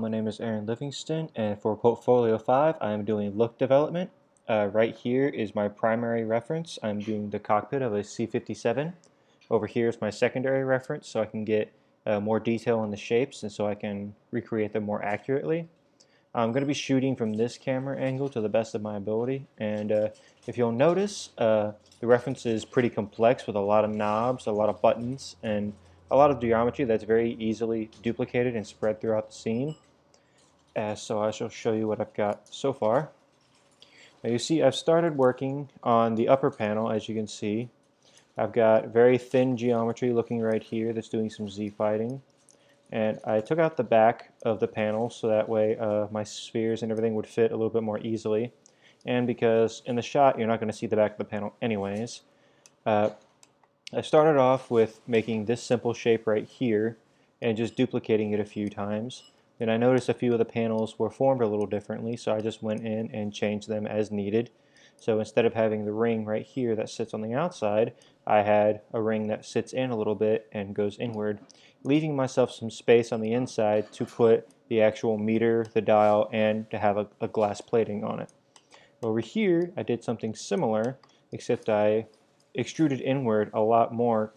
My name is Aaron Livingston, and for Portfolio 5, I am doing look development. Right here is my primary reference. I'm doing the cockpit of a C-57. Over here is my secondary reference, so I can get more detail on the shapes and so I can recreate them more accurately. I'm going to be shooting from this camera angle to the best of my ability, and if you'll notice, the reference is pretty complex with a lot of knobs, a lot of buttons, and a lot of geometry that's very easily duplicated and spread throughout the scene. So I shall show you what I've got so far. Now you see I've started working on the upper panel. As you can see, I've got very thin geometry looking right here that's doing some Z fighting, and I took out the back of the panel so that way my spheres and everything would fit a little bit more easily, and because in the shot you're not going to see the back of the panel anyways. I started off with making this simple shape right here and just duplicating it a few times. Then I noticed a few of the panels were formed a little differently, so I just went in and changed them as needed. So instead of having the ring right here that sits on the outside, I had a ring that sits in a little bit and goes inward, leaving myself some space on the inside to put the actual meter, the dial, and to have a glass plating on it. Over here, I did something similar, except I extruded inward a lot more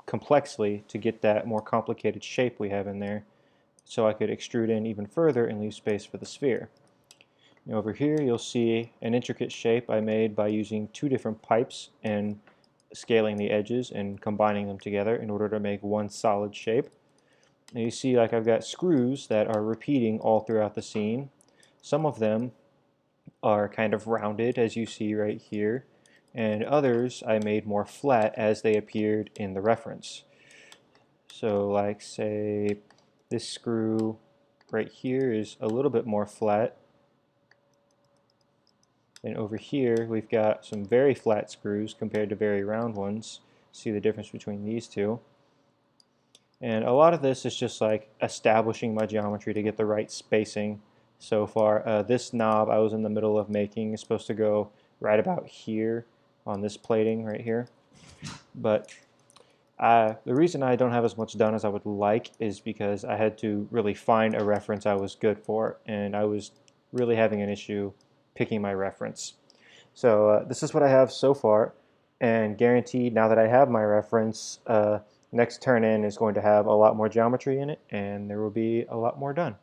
complexly to get that more complicated shape we have in there, so I could extrude in even further and leave space for the sphere. Now over here you'll see an intricate shape I made by using two different pipes and scaling the edges and combining them together in order to make one solid shape. Now you see like I've got screws that are repeating all throughout the scene. Some of them are kind of rounded as you see right here, and others I made more flat as they appeared in the reference. So like say this screw right here is a little bit more flat, and over here we've got some very flat screws compared to very round ones. See the difference between these two. And a lot of this is just like establishing my geometry to get the right spacing so far. This knob I was in the middle of making is supposed to go right about here on this plating right here. But the reason I don't have as much done as I would like is because I had to really find a reference I was good for, and I was really having an issue picking my reference. So this is what I have so far, and guaranteed now that I have my reference, next turn in is going to have a lot more geometry in it, and there will be a lot more done.